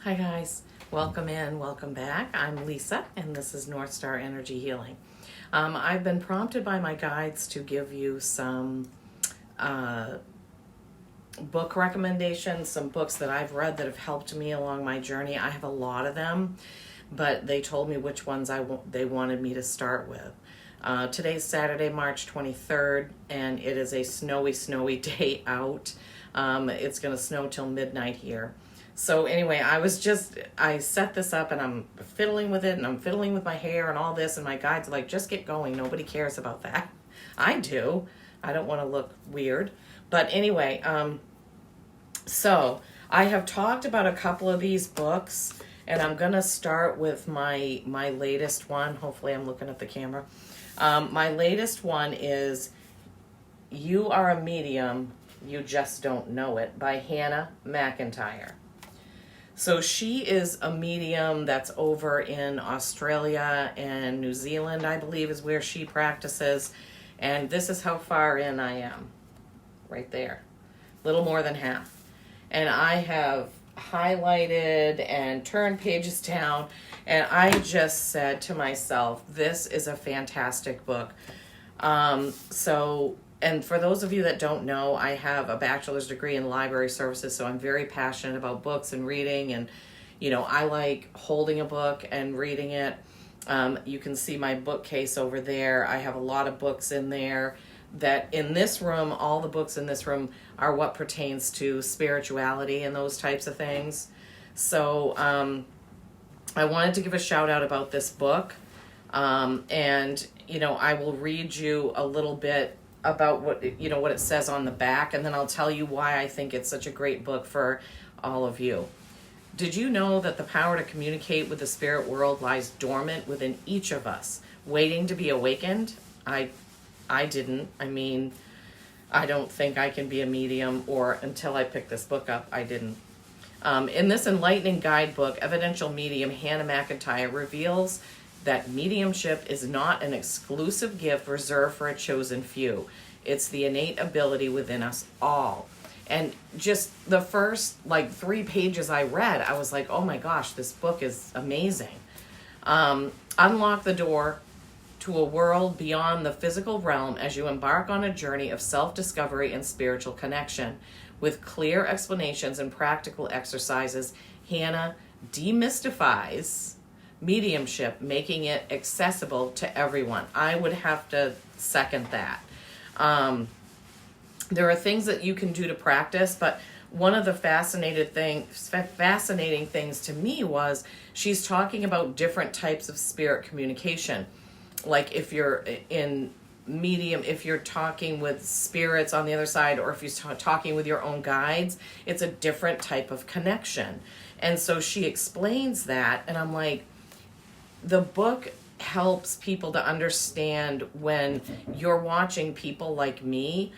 Hi guys, welcome in, welcome back. I'm Lisa and this is North Star Energy Healing. I've been prompted by my guides to give you some book recommendations, some books that I've read that have helped me along my journey. I have a lot of them, but they told me which ones they wanted me to start with. Today's Saturday, March 23rd, and it is a snowy day out. It's going to snow till midnight here. So anyway, I set this up and I'm fiddling with it and I'm fiddling with my hair and all this, and my guides are like, just get going. Nobody cares about that. I do. I don't want to look weird. But anyway, so I have talked about a couple of these books, and I'm going to start with my latest one. Hopefully I'm looking at the camera. My latest one is You Are a Medium, You Just Don't Know It by Hannah McIntyre. So she is a medium that's over in Australia and New Zealand, I believe, is where she practices. And this is how far in I am. Right there. Little more than half. And I have highlighted and turned pages down. And I just said to myself, this is a fantastic book. And for those of you that don't know, I have a bachelor's degree in library services, so I'm very passionate about books and reading, and I like holding a book and reading it. You can see my bookcase over there. I have a lot of books in there that in this room, all the books in this room are what pertains to spirituality and those types of things. So I wanted to give a shout out about this book, and I will read you a little bit about what it says on the back, and then I'll tell you why I think it's such a great book for all of you. Did you know that the power to communicate with the spirit world lies dormant within each of us, waiting to be awakened? I didn't. I mean, I don't think I can be a medium, or until I picked this book up, I didn't. In this enlightening guidebook, Evidential Medium Hannah McIntyre reveals that mediumship is not an exclusive gift reserved for a chosen few. It's the innate ability within us all. And just the first 3 pages I read, I was like, oh my gosh, this book is amazing. Unlock the door to a world beyond the physical realm as you embark on a journey of self-discovery and spiritual connection. With clear explanations and practical exercises, Hannah demystifies mediumship, making it accessible to everyone. I would have to second that. There are things that you can do to practice, but one of the fascinating things to me was she's talking about different types of spirit communication. Like if you're in medium, if you're talking with spirits on the other side, or if you're talking with your own guides, it's a different type of connection. And so she explains that, and I'm like, the book helps people to understand when you're watching people like me.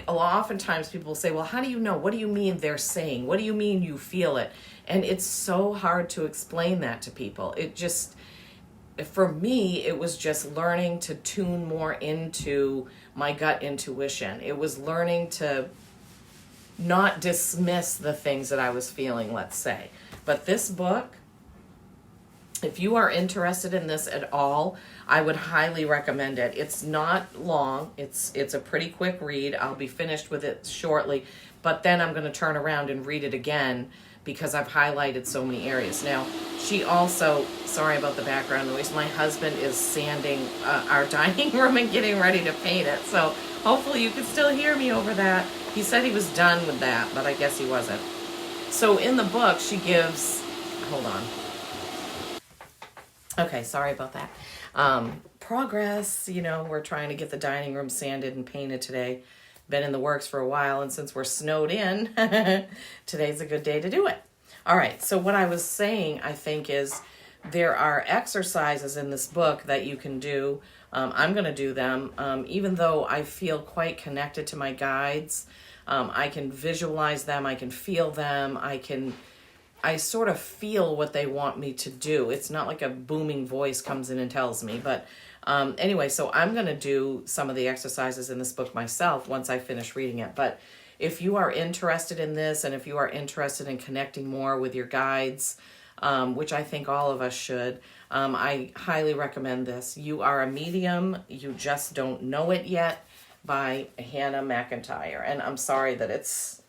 Oftentimes people say, well, how do you know? What do you mean they're saying? What do you mean you feel it? And it's so hard to explain that to people. For me, it was just learning to tune more into my gut intuition. It was learning to not dismiss the things that I was feeling, let's say. But this book, if you are interested in this at all, I would highly recommend it. It's not long. It's a pretty quick read. I'll be finished with it shortly, but then I'm going to turn around and read it again because I've highlighted so many areas. Now, she also, sorry about the background noise, my husband is sanding our dining room and getting ready to paint it, so hopefully you can still hear me over that. He said he was done with that, but I guess he wasn't. So in the book, she gives, hold on. Okay, sorry about that. Progress, we're trying to get the dining room sanded and painted today. Been in the works for a while, and since we're snowed in, today's a good day to do it. All right, so what I was saying, I think, is there are exercises in this book that you can do. I'm going to do them, even though I feel quite connected to my guides. I can visualize them, I can feel them, I sort of feel what they want me to do. It's not like a booming voice comes in and tells me. But anyway, so I'm going to do some of the exercises in this book myself once I finish reading it. But if you are interested in this, and if you are interested in connecting more with your guides, which I think all of us should, I highly recommend this. You Are a Medium, You Just Don't Know It Yet by Hannah McIntyre. And I'm sorry that it's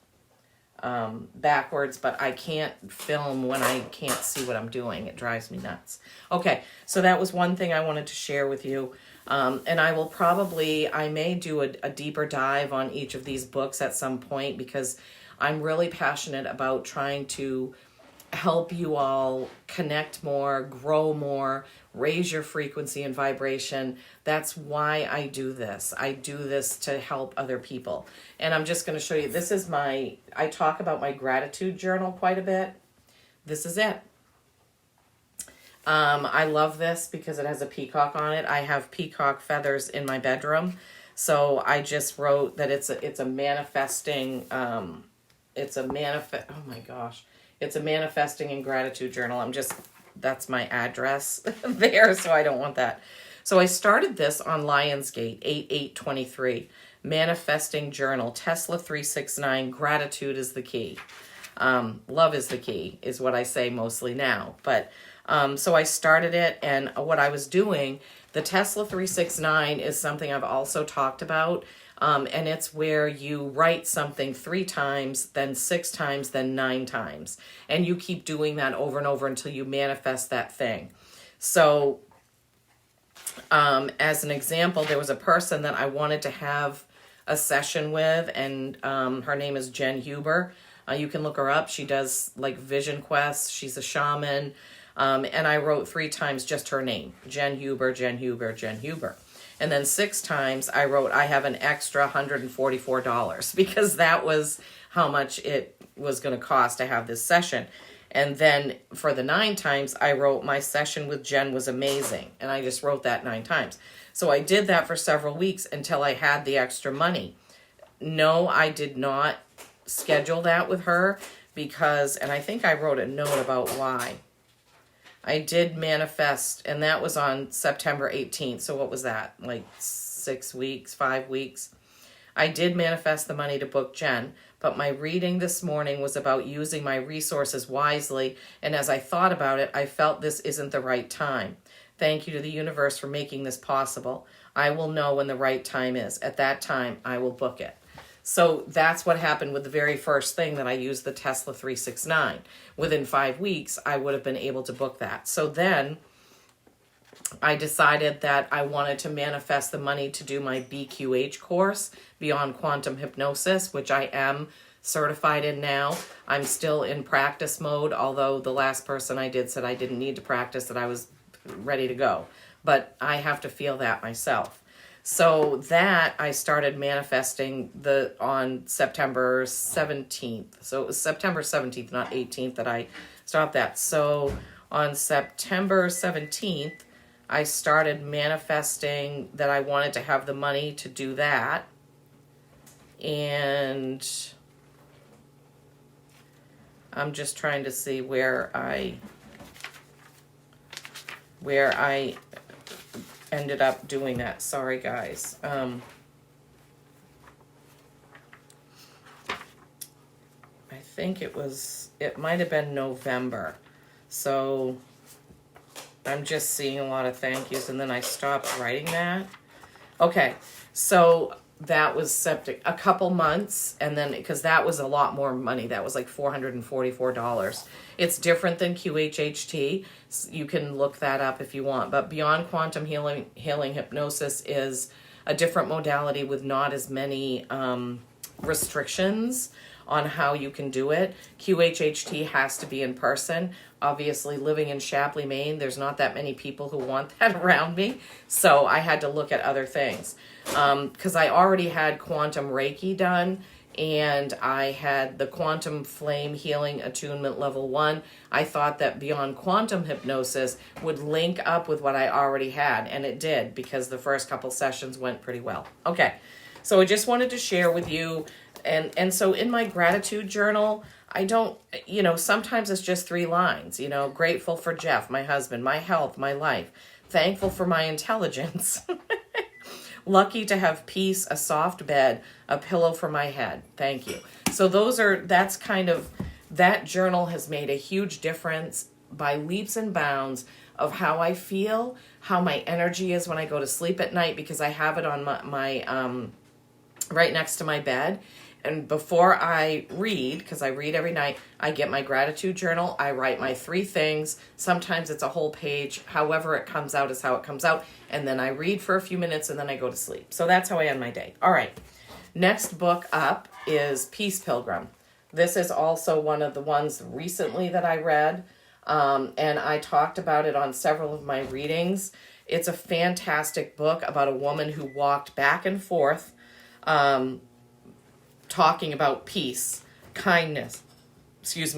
backwards, but I can't film when I can't see what I'm doing. It drives me nuts. Okay, so that was one thing I wanted to share with you. And I may do a deeper dive on each of these books at some point, because I'm really passionate about trying to help you all connect more, grow more, raise your frequency and vibration. That's why I do this. I do this to help other people. And I'm just going to show you, I talk about my gratitude journal quite a bit. This is it. I love this because it has a peacock on it. I have peacock feathers in my bedroom. So I just wrote that it's a manifesting, oh my gosh. It's a manifesting and gratitude journal. That's my address there, so I don't want that. So I started this on Lionsgate, 8/8/23. Manifesting journal, Tesla 369, gratitude is the key. Love is the key, is what I say mostly now. But so I started it, and what I was doing, the Tesla 369 is something I've also talked about. And it's where you write something 3 times, then 6 times, then 9 times. And you keep doing that over and over until you manifest that thing. So as an example, there was a person that I wanted to have a session with, and her name is Jen Huber. You can look her up. She does like vision quests. She's a shaman. And I wrote 3 times just her name, Jen Huber, Jen Huber, Jen Huber. And then 6 times I wrote, I have an extra $144, because that was how much it was going to cost to have this session. And then for the 9 times, I wrote, my session with Jen was amazing. And I just wrote that 9 times. So I did that for several weeks until I had the extra money. No, I did not schedule that with her because, and I think I wrote a note about why. I did manifest, and that was on September 18th. So what was that? Like 6 weeks, 5 weeks? I did manifest the money to book Jen, but my reading this morning was about using my resources wisely. And as I thought about it, I felt this isn't the right time. Thank you to the universe for making this possible. I will know when the right time is. At that time, I will book it. So that's what happened with the very first thing that I used, the Tesla 369. Within 5 weeks, I would have been able to book that. So then I decided that I wanted to manifest the money to do my BQH course, Beyond Quantum Hypnosis, which I am certified in now. I'm still in practice mode, although the last person I did said I didn't need to practice, that I was ready to go. But I have to feel that myself. So that I started manifesting on September 17th. So it was September 17th, not 18th, that I stopped that. So on September 17th, I started manifesting that I wanted to have the money to do that. And I'm just trying to see where I ended up doing that. Sorry, guys. I think it might have been November. So I'm just seeing a lot of thank yous, and then I stopped writing that. Okay, so that was a couple months, and then because that was a lot more money, that was like $444. It's different than QHHT. You can look that up if you want. But Beyond Quantum Healing Hypnosis is a different modality with not as many restrictions on how you can do it. QHHT has to be in person. Obviously, living in Shapley, Maine, there's not that many people who want that around me. So I had to look at other things. Because I already had Quantum Reiki done, and I had the Quantum Flame Healing Attunement Level 1. I thought that Beyond Quantum Hypnosis would link up with what I already had, and it did, because the first couple sessions went pretty well. Okay, so I just wanted to share with you, and so in my gratitude journal, I don't, sometimes it's just 3 lines, grateful for Jeff, my husband, my health, my life, thankful for my intelligence, Lucky to have peace, a soft bed, a pillow for my head. Thank you. So that journal has made a huge difference by leaps and bounds of how I feel, how my energy is when I go to sleep at night, because I have it on my right next to my bed. And before I read, because I read every night, I get my gratitude journal. I write my 3 things. Sometimes it's a whole page. However it comes out is how it comes out. And then I read for a few minutes and then I go to sleep. So that's how I end my day. All right. Next book up is Peace Pilgrim. This is also one of the ones recently that I read. And I talked about it on several of my readings. It's a fantastic book about a woman who walked back and forth, talking about peace, kindness,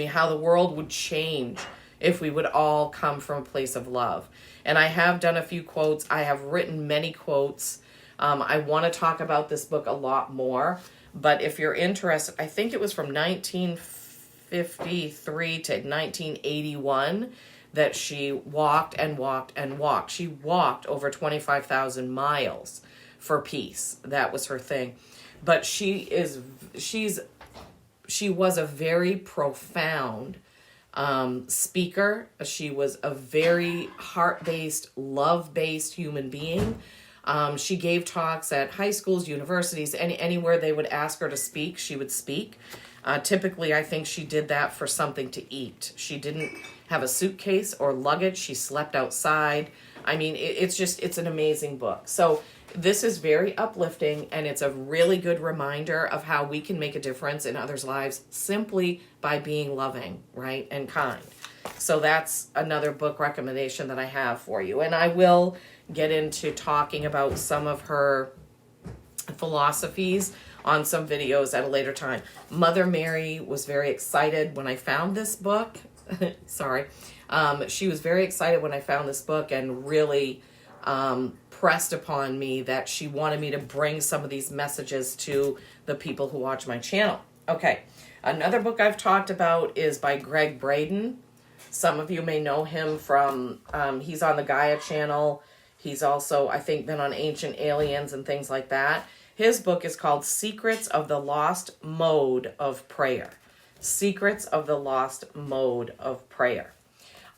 how the world would change if we would all come from a place of love. And I have done a few quotes. I have written many quotes. I want to talk about this book a lot more, but if you're interested, I think it was from 1953 to 1981 that she walked and walked and walked. She walked over 25,000 miles for peace. That was her thing. But she was a very profound speaker. She was a very heart-based, love-based human being. She gave talks at high schools, universities, anywhere they would ask her to speak, she would speak. Typically, I think she did that for something to eat. She didn't have a suitcase or luggage. She slept outside. I mean, it's an amazing book. So this is very uplifting, and it's a really good reminder of how we can make a difference in others' lives simply by being loving, right, and kind. So that's another book recommendation that I have for you. And I will get into talking about some of her philosophies on some videos at a later time. Mother Mary was very excited when I found this book. Sorry. She was very excited when I found this book and really pressed upon me that she wanted me to bring some of these messages to the people who watch my channel. Okay. Another book I've talked about is by Gregg Braden. Some of you may know him from, he's on the Gaia channel. He's also, I think, been on Ancient Aliens and things like that. His book is called Secrets of the Lost Mode of Prayer. Secrets of the Lost Mode of Prayer.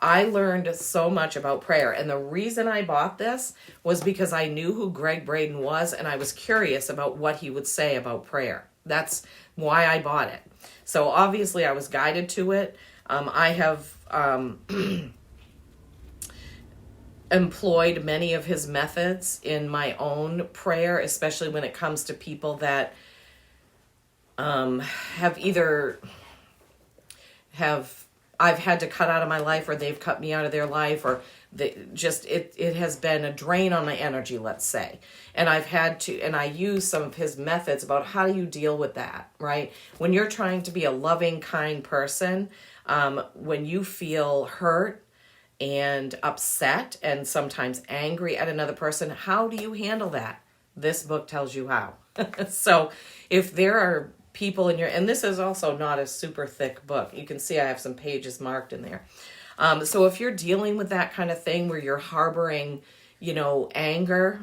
I learned so much about prayer, and the reason I bought this was because I knew who Gregg Braden was, and I was curious about what he would say about prayer. That's why I bought it. So obviously I was guided to it. I have employed many of his methods in my own prayer, especially when it comes to people that I've had to cut out of my life, or they've cut me out of their life, or it has been a drain on my energy, let's say. And I use some of his methods about how do you deal with that, right? When you're trying to be a loving, kind person, when you feel hurt and upset and sometimes angry at another person, how do you handle that? This book tells you how. So if there are people in and this is also not a super thick book. You can see I have some pages marked in there. So if you're dealing with that kind of thing where you're harboring, anger,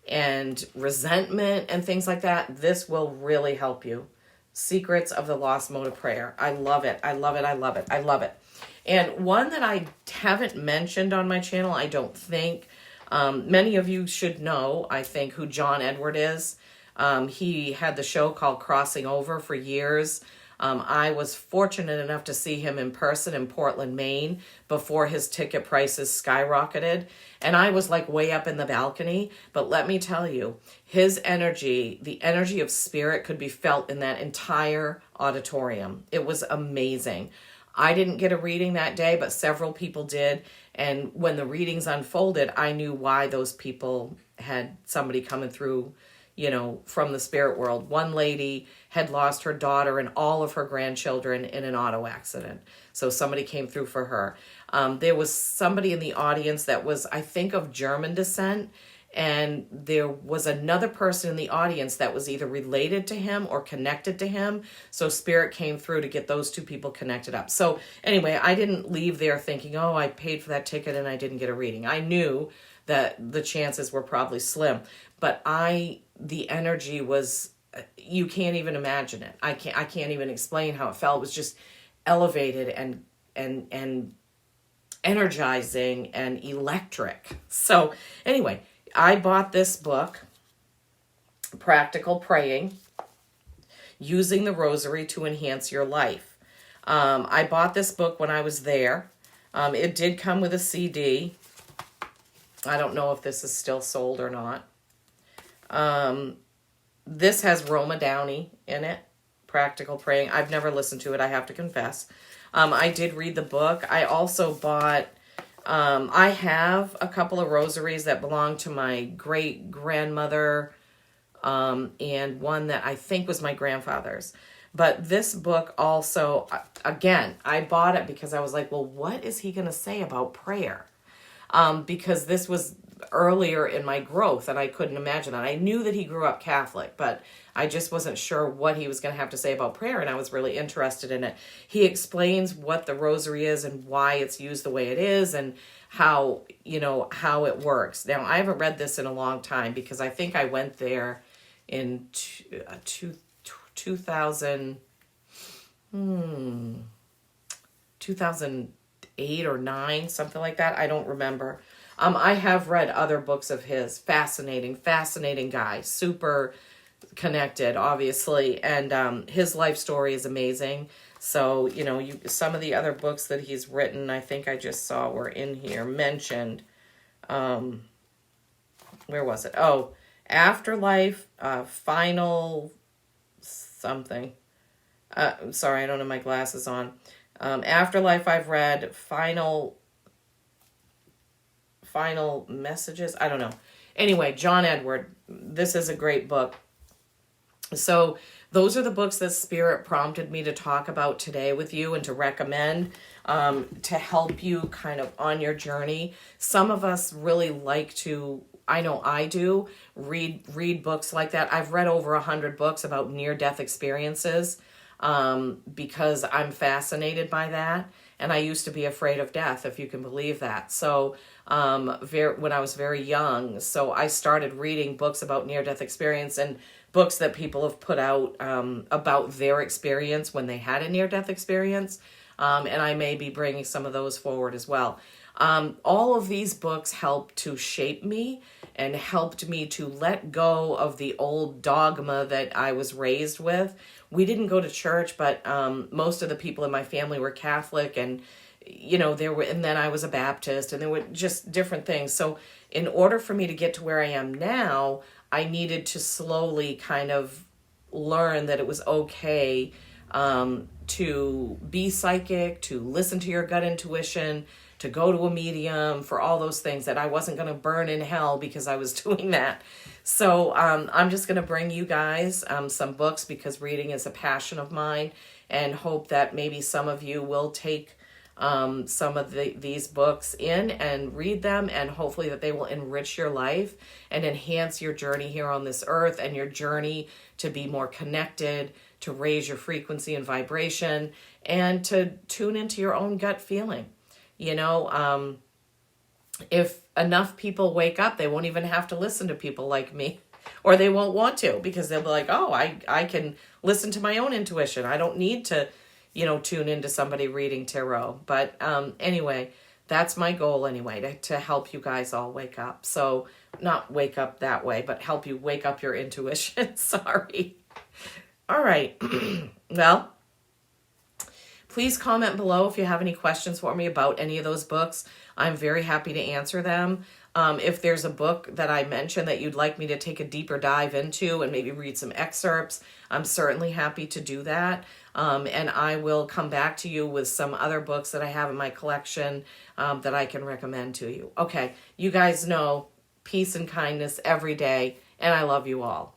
and resentment and things like that, this will really help you. Secrets of the Lost Mode of Prayer. I love it. I love it. I love it. I love it. And one that I haven't mentioned on my channel, I don't think, many of you should know, I think, who John Edward is. He had the show called Crossing Over for years. I was fortunate enough to see him in person in Portland, Maine, before his ticket prices skyrocketed. And I was like way up in the balcony. But let me tell you, his energy, the energy of spirit, could be felt in that entire auditorium. It was amazing. I didn't get a reading that day, but several people did. And when the readings unfolded, I knew why those people had somebody coming through, from the spirit world. One lady had lost her daughter and all of her grandchildren in an auto accident. So somebody came through for her. There was somebody in the audience that was, I think, of German descent. And there was another person in the audience that was either related to him or connected to him. So spirit came through to get those two people connected up. So anyway, I didn't leave there thinking, oh, I paid for that ticket and I didn't get a reading. I knew that the chances were probably slim. But the energy was, you can't even imagine it. I can't even explain how it felt. It was just elevated and energizing and electric. So anyway, I bought this book, Practical Praying, Using the Rosary to Enhance Your Life. I bought this book when I was there. It did come with a CD. I don't know if this is still sold or not. This has Roma Downey in it, Practical Praying. I've never listened to it, I have to confess. I did read the book. I also bought, I have a couple of rosaries that belong to my great-grandmother, and one that I think was my grandfather's. But this book also, again, I bought it because I was like, well, what is he going to say about prayer? Because this was earlier in my growth and I couldn't imagine that. I knew that he grew up Catholic, but I just wasn't sure what he was going to have to say about prayer, and I was really interested in it. He explains what the rosary is and why it's used the way it is and how it works. Now, I haven't read this in a long time because I think I went there in 2008 or 9, something like that. I don't remember. I have read other books of his. Fascinating guy. Super connected, obviously. And his life story is amazing. So, some of the other books that he's written, I think I just saw were in here mentioned. Where was it? Oh, Afterlife, Final something. Sorry, I don't have my glasses on. Afterlife I've read. Final Messages. I don't know. Anyway, John Edward. This is a great book. So those are the books that Spirit prompted me to talk about today with you and to recommend to help you kind of on your journey. Some of us really like to, I know I do, read books like that. I've read over 100 books about near-death experiences because I'm fascinated by that. And I used to be afraid of death, if you can believe that. So when I was very young, so I started reading books about near-death experience and books that people have put out about their experience when they had a near-death experience. And I may be bringing some of those forward as well. All of these books helped to shape me and helped me to let go of the old dogma that I was raised with. We didn't go to church, but most of the people in my family were Catholic, and and then I was a Baptist, and there were just different things. So in order for me to get to where I am now, I needed to slowly kind of learn that it was okay to be psychic, to listen to your gut intuition, to go to a medium, for all those things, that I wasn't going to burn in hell because I was doing that. So I'm just going to bring you guys some books because reading is a passion of mine, and hope that maybe some of you will take some of these books in and read them, and hopefully that they will enrich your life and enhance your journey here on this earth and your journey to be more connected, to raise your frequency and vibration, and to tune into your own gut feeling. If enough people wake up, they won't even have to listen to people like me, or they won't want to, because they'll be like, oh, I can listen to my own intuition. I don't need to, tune into somebody reading tarot. But anyway, that's my goal anyway, to help you guys all wake up. So not wake up that way, but help you wake up your intuition. Sorry. All right. Well, please comment below if you have any questions for me about any of those books. I'm very happy to answer them. If there's a book that I mentioned that you'd like me to take a deeper dive into and maybe read some excerpts, I'm certainly happy to do that. And I will come back to you with some other books that I have in my collection that I can recommend to you. Okay, you guys know, peace and kindness every day, and I love you all.